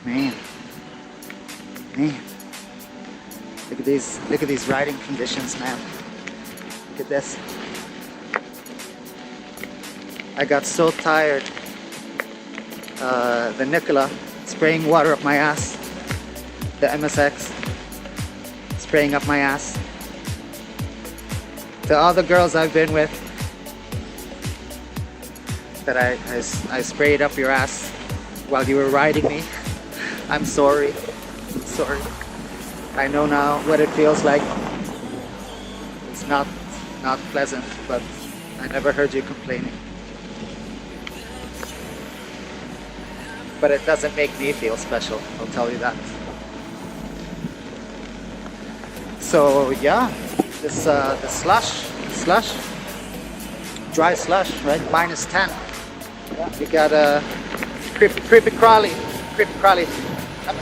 Man. Look at these riding conditions, man. Look at this. I got so tired. The Nikola spraying water up my ass. The MSX spraying up my ass. To all the girls I've been with, that I sprayed up your ass while you were riding me. I'm sorry. I'm sorry. I know now what it feels like. It's not pleasant, but I never heard you complaining. But it doesn't make me feel special, I'll tell you that. So yeah, this the slush, dry slush, right? -10. Yeah, you got a creepy crawly.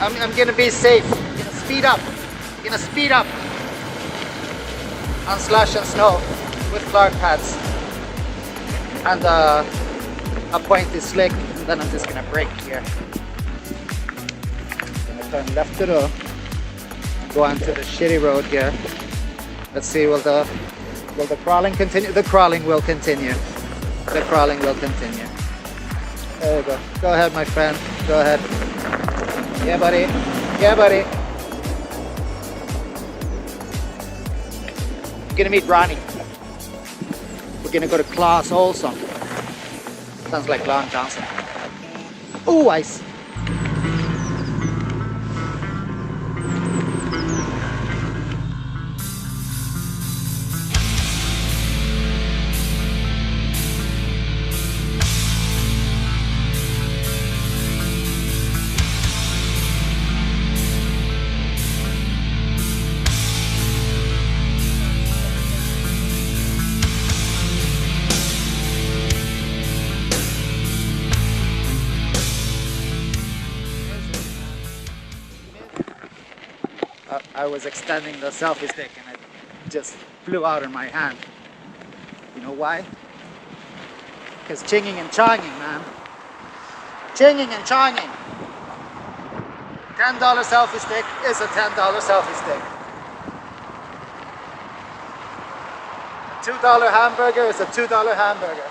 I'm gonna be safe. I'm gonna speed up. On slush and snow with Clark pads and a pointy slick, and then I'm just gonna brake here. Gonna turn left to the go onto the shitty road here. Let's see, will the crawling continue? The crawling will continue. The crawling will continue. There we go. Go ahead, my friend. Go ahead. Yeah, buddy. Yeah, buddy. Gonna meet Ronnie. We're gonna go to Claes Olsson. Sounds like Long Johnson. Ooh, ice. I was extending the selfie stick and it just flew out of my hand. You know why? Because chinging and chonging, man. Chinging and chonging. $10 selfie stick is a $10 selfie stick. A $2 hamburger is a $2 hamburger.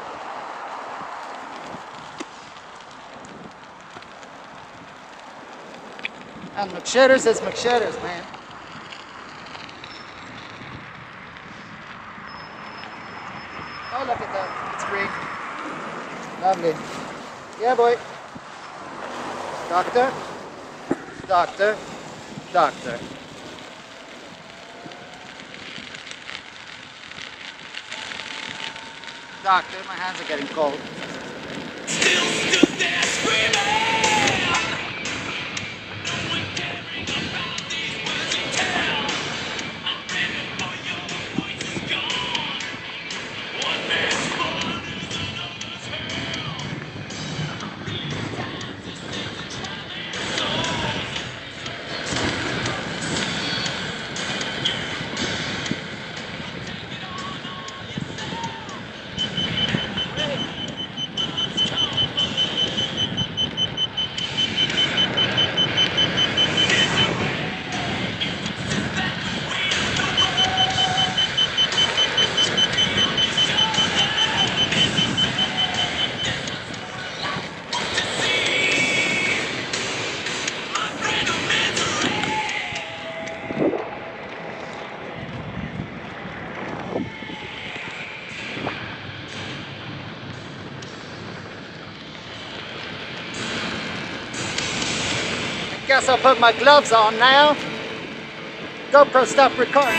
And McShitters is McShitters, man. Oh, look at that. It's green. Lovely. Yeah, boy. Doctor. Doctor. Doctor. Doctor, my hands are getting cold. Still stood there screaming. Guess I'll put my gloves on now. GoPro, stop recording.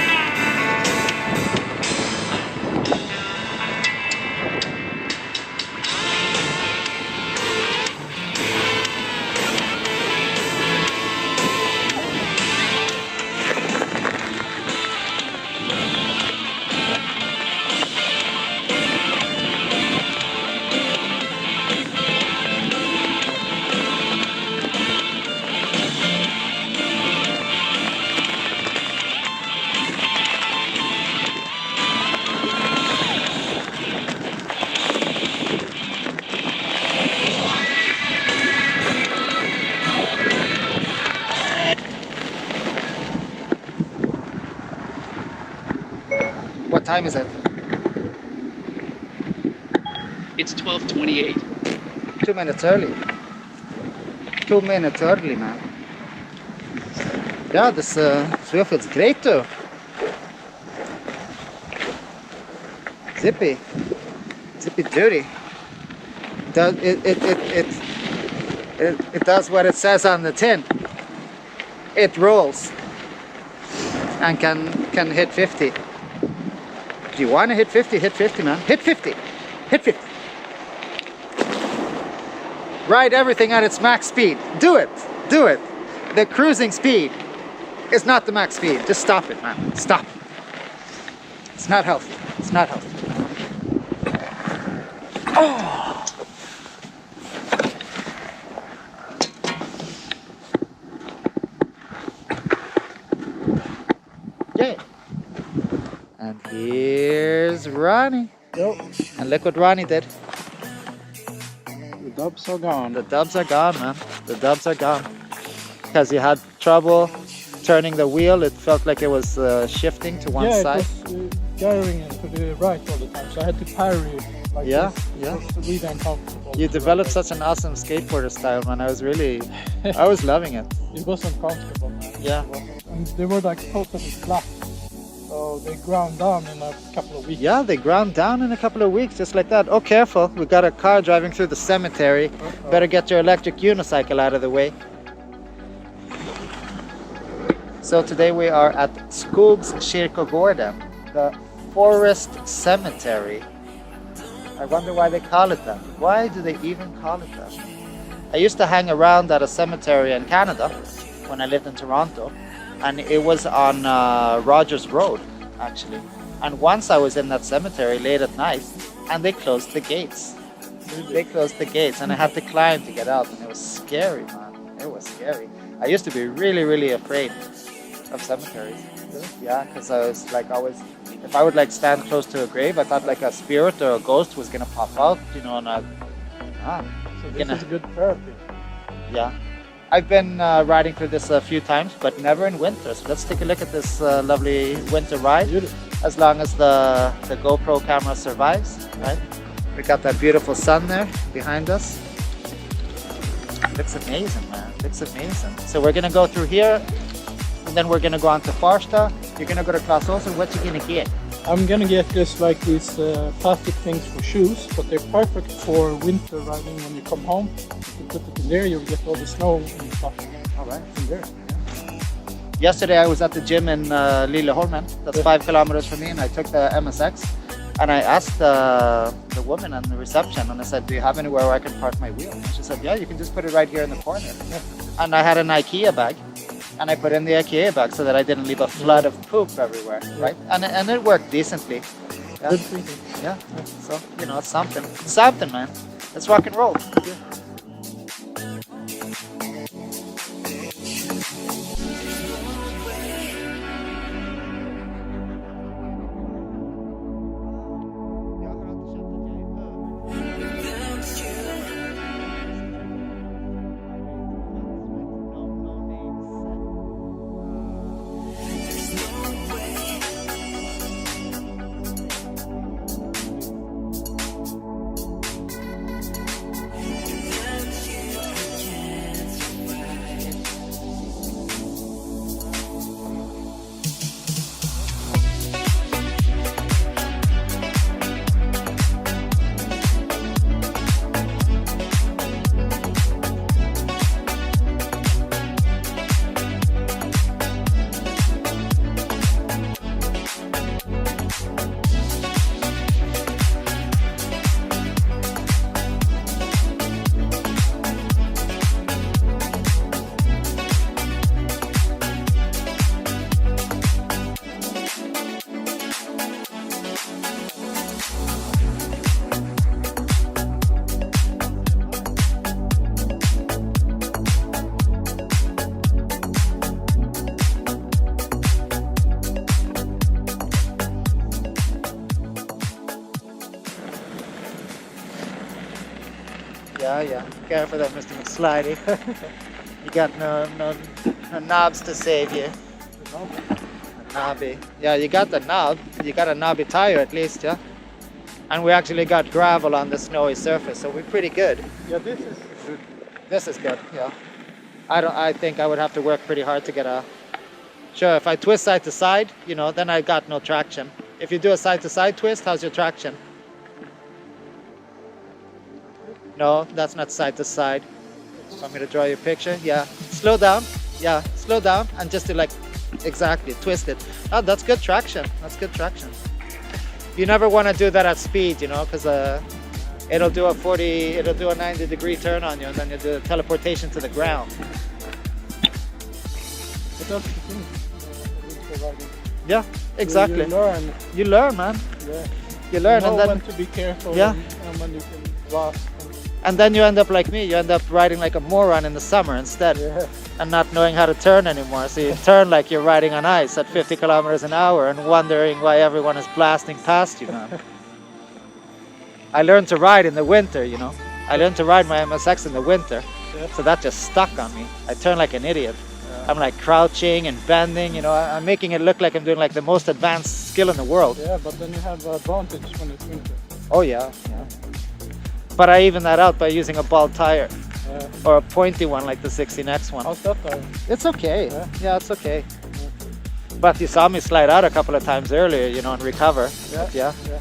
time is it? It's 12:28. 2 minutes early. 2 minutes early, man. Ja, this wheel feels great too. Zippy duty. It does what it says on the tin. It rolls and can hit 50. If you want to hit 50, hit 50, man. Hit 50. Hit 50. Ride everything at its max speed. Do it. Do it. The cruising speed is not the max speed. Just stop it, man. Stop. It's not healthy. It's not healthy. Oh. Yeah. And here's Ronnie. Yep. And look what Ronnie did. The dubs are gone. The dubs are gone, man. The dubs are gone. Because you had trouble turning the wheel. It felt like it was shifting to one side. Yeah, it was gyring to the right all the time, so I had to parry like Yeah, this. yeah. It was really uncomfortable. You developed such an awesome skateboarder style, man. I was loving it. It wasn't comfortable, man. Yeah. It wasn't. And they were like totally flat. So they ground down in a couple of weeks. Yeah, they ground down in a couple of weeks, just like that. Oh, careful. We got a car driving through the cemetery. Uh-oh. Better get your electric unicycle out of the way. So today we are at Skogskyrkogården, the forest cemetery. I wonder why they call it that. Why do they even call it that? I used to hang around at a cemetery in Canada when I lived in Toronto, and it was on Rogers Road, actually. And once I was in that cemetery late at night, and they closed the gates. They closed the gates, and I had to climb to get out, and it was scary, man. It was scary. I used to be really, really afraid of cemeteries. Yeah, because I was like always, if I would like stand close to a grave, I thought like a spirit or a ghost was gonna pop out, you know, and So this is good therapy. yeah. I've been riding through this a few times, but never in winter. So let's take a look at this lovely winter ride, as long as the GoPro camera survives, right? We got that beautiful sun there behind us. Looks amazing, man. Looks amazing. So we're gonna go through here, and then we're gonna go on to Farsta. You're gonna go to Clas Ohlson. What you gonna get? I'm gonna get just like these plastic things for shoes, but they're perfect for winter riding when you come home. You put it in there, you'll get all the snow and stuff. All right, from there. Yesterday I was at the gym in Liljeholmen. That's 5 kilometers from me, and I took the MSX. And I asked the woman on the reception, and I said, "Do you have anywhere where I can park my wheel?" And she said, "Yeah, you can just put it right here in the corner." And I had an IKEA bag, and I put in the IKEA bag so that I didn't leave a flood of poop everywhere, right? And it worked decently. Yeah. Good thinking. Yeah. So you know, it's something. It's something, man. Let's rock and roll. Yeah. Careful there, Mr. McSlidey. You got no knobs to save you. The knobby. Yeah, you got the knob. You got a knobby tire at least, yeah. And we actually got gravel on the snowy surface, so we're pretty good. Yeah, this is good. This is good, yeah. I think I would have to work pretty hard to get a... Sure, if I twist side to side, you know, then I got no traction. If you do a side to side twist, how's your traction? No, that's not side to side. Want me to draw you a picture? Yeah. Slow down. Yeah, slow down and just do like, exactly, twist it. Oh, that's good traction. That's good traction. You never want to do that at speed, you know, because it'll do a 90-degree turn on you, and then you do a teleportation to the ground. But that's the thing. Yeah, exactly. You learn. You learn, man. Yeah. You learn, You know and then when to be careful. Yeah. And when you can blast. and then you end up like me. You end up riding like a moron in the summer instead, Yeah. and not knowing how to turn anymore. So you turn like you're riding on ice at 50 kilometers an hour and wondering why everyone is blasting past you, man. I learned to ride in the winter, you know. I learned to ride my MSX in the winter, Yeah. so that just stuck on me. I turn like an idiot. Yeah. I'm like crouching and bending, you know. I'm making it look like I'm doing like the most advanced skill in the world. Yeah, but then you have the advantage when it's winter. Oh yeah, yeah. But I even that out by using a bald tire Yeah. or a pointy one like the 16X one. How's that tire? It's okay. Yeah. Yeah, it's okay. But you saw me slide out a couple of times earlier, you know, and recover. Yeah. But yeah. Yeah.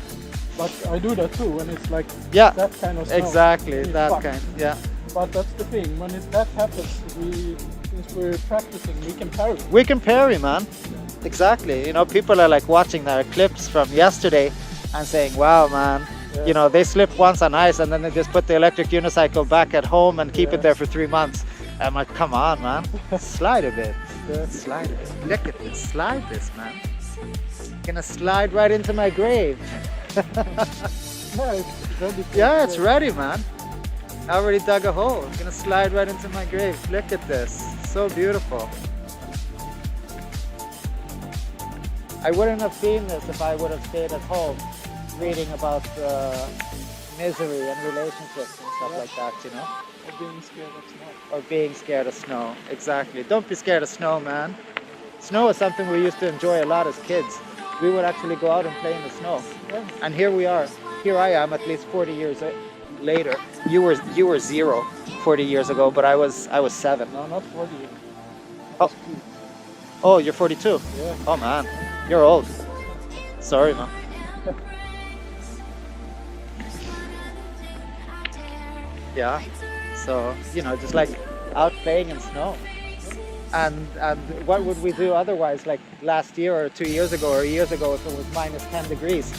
But I do that too when it's like Yeah. that kind of snow. Exactly, It's that fun. kind. Yeah. But that's the thing, when that happens, since we're practicing, we can parry. We can parry, man. Exactly. You know, people are like watching our clips from yesterday and saying, wow, man, Yeah. you know, they slipped once on ice and then they just put the electric unicycle back at home and keep Yeah. it there for 3 months. I'm like, come on, man. Slide a bit. Yeah. Slide it. Look at this. Slide this, man. Gonna slide right into my grave. Yeah, it's ready. Yeah, it's ready, man. I already dug a hole. It's gonna slide right into my grave. Look at this. So beautiful. I wouldn't have seen this if I would have stayed at home reading about misery and relationships and stuff like that, you know? Or being scared of snow. Or being scared of snow. Exactly. Don't be scared of snow, man. Snow is something we used to enjoy a lot as kids. We would actually go out and play in the snow. Yeah. And here we are. Here I am at least 40 years later. You were 0 40 years ago, but I was 7. No, not 40. Oh. Oh, you're 42? Yeah. Oh man, you're old. Sorry, man. Yeah. So, you know, just like out playing in snow. And what would we do otherwise, like last year or 2 years ago or years ago if it was minus 10 degrees?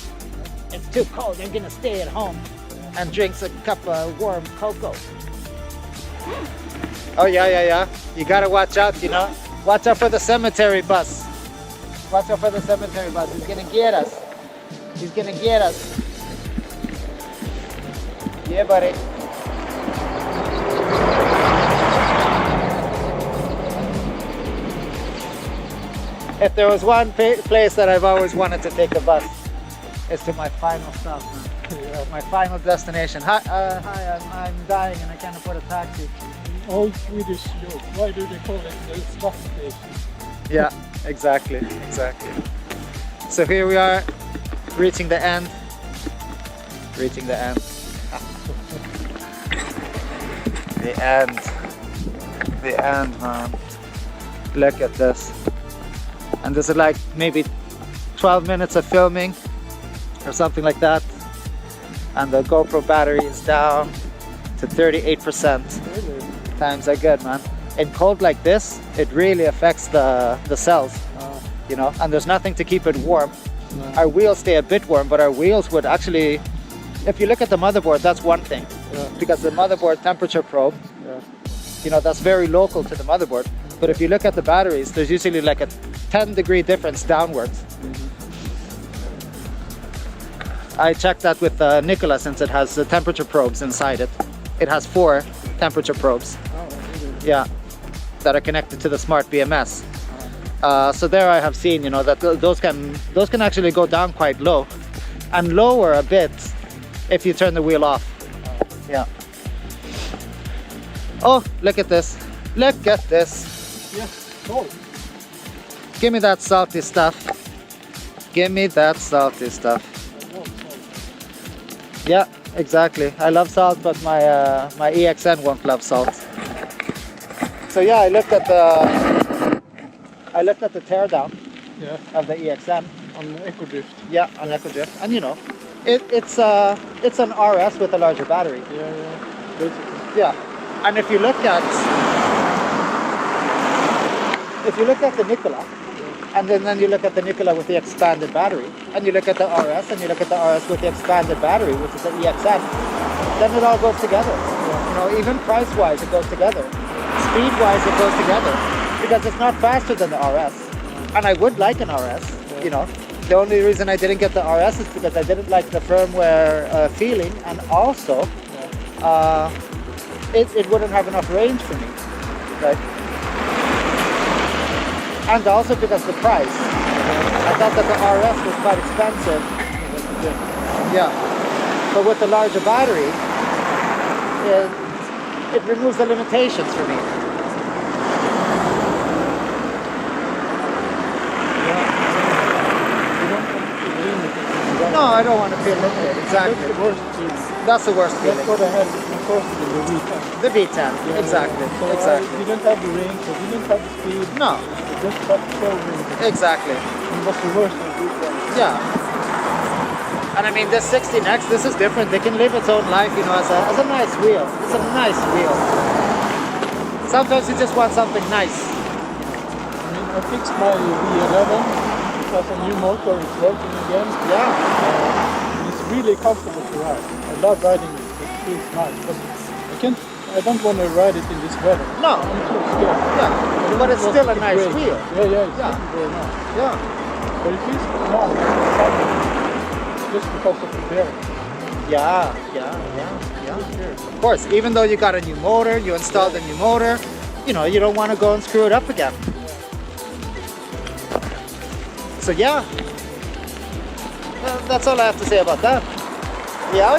It's too cold, I'm gonna stay at home and drink a cup of warm cocoa. Oh yeah. You gotta watch out, you know? Watch out for the cemetery bus. Watch out for the cemetery bus, he's gonna get us. He's gonna get us. Yeah, buddy. If there was one place that I've always wanted to take a bus, it's to my final stop, man. My final destination. Hi, I'm dying and I can't afford a taxi. Old Swedish joke. Why do they call it the bus station? Yeah, exactly. So here we are, reaching the end. Reaching the end. The end. The end, man. Look at this. And this is like maybe 12 minutes of filming or something like that. And the GoPro battery is down to 38%. Really? Times are good, man. In cold like this, it really affects the cells, you know, and there's nothing to keep it warm. No. Our wheels stay a bit warm, but our wheels would actually, if you look at the motherboard, that's one thing. Yeah. Because the motherboard temperature probe, Yeah. you know, that's very local to the motherboard. But if you look at the batteries, there's usually like a 10-degree difference downwards. I checked that with Nicola, since it has temperature probes inside it. It has 4 temperature probes. Oh, really? Yeah, that are connected to the smart BMS. So there I have seen, you know, that those can actually go down quite low and lower a bit if you turn the wheel off. Yeah. Oh, look at this. Look at this. Yes, cold. Give me that salty stuff. Give me that salty stuff. Yeah, exactly. I love salt, but my EXN won't love salt. So yeah, I looked at the teardown of the EXN on EcoDrift. Yeah, on EcoDrift, and you know, it's an RS with a larger battery. Basically. Yeah, and if you look at the Nikola, and then you look at the Nikola with the expanded battery, and you look at the RS, and you look at the RS with the expanded battery, which is the EXN, then it all goes together. You know, even price-wise, it goes together. Speed-wise, it goes together, because it's not faster than the RS, and I would like an RS. You know, the only reason I didn't get the RS is because I didn't like the firmware feeling, and also it wouldn't have enough range for me, right? And also because the price. I thought that the RS was quite expensive. Yeah. But with the larger battery, it removes the limitations for me. No, I don't want to feel limited. Exactly. That's the worst feeling. That's the worst feeling. That's what I had before in the V10. The V10. Exactly. So Exactly. I didn't have the range, I didn't have the speed. No. I just had the slow range. Exactly. It was the worst in the V10. Yeah. And I mean, this 16X, this is different. They can live its own life, you know, as a nice wheel. It's a nice wheel. Sometimes you just want something nice. I mean, I fixed my V11. It has a new motor, it's working again. Yeah. It's really comfortable to ride. I love riding it, it feels nice. But I don't want to ride it in this weather. No. I'm too scared. Yeah. But it's still a nice great. wheel. Yeah, it's very nice. Yeah. But it feels small, just because of the bearing. Yeah. Of course, even though you got a new motor, you installed a new motor, you know, you don't want to go and screw it up again. So yeah, that's all I have to say about that. Yeah.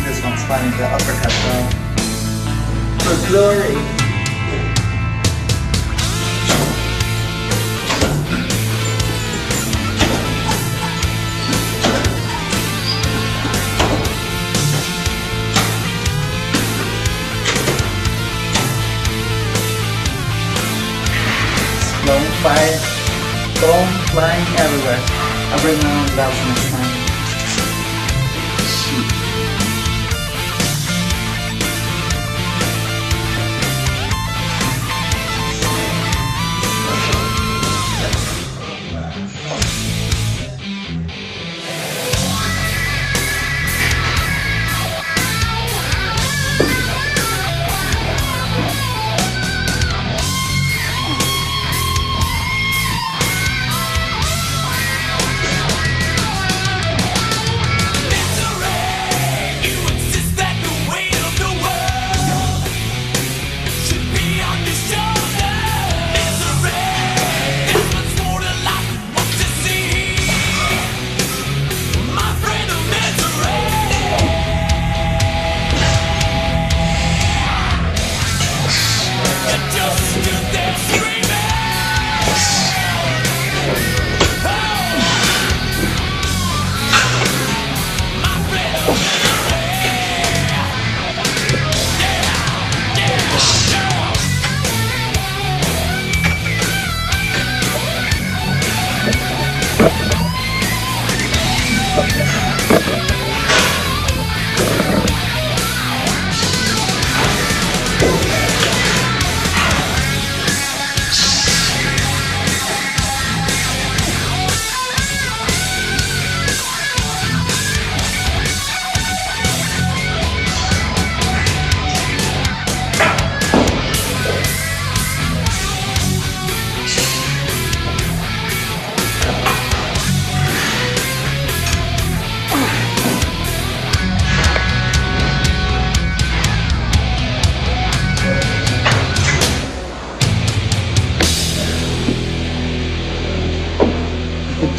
This one's finding the uppercut for glory. Foam flying everywhere. I'll bring my own valves next time.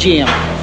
Gym.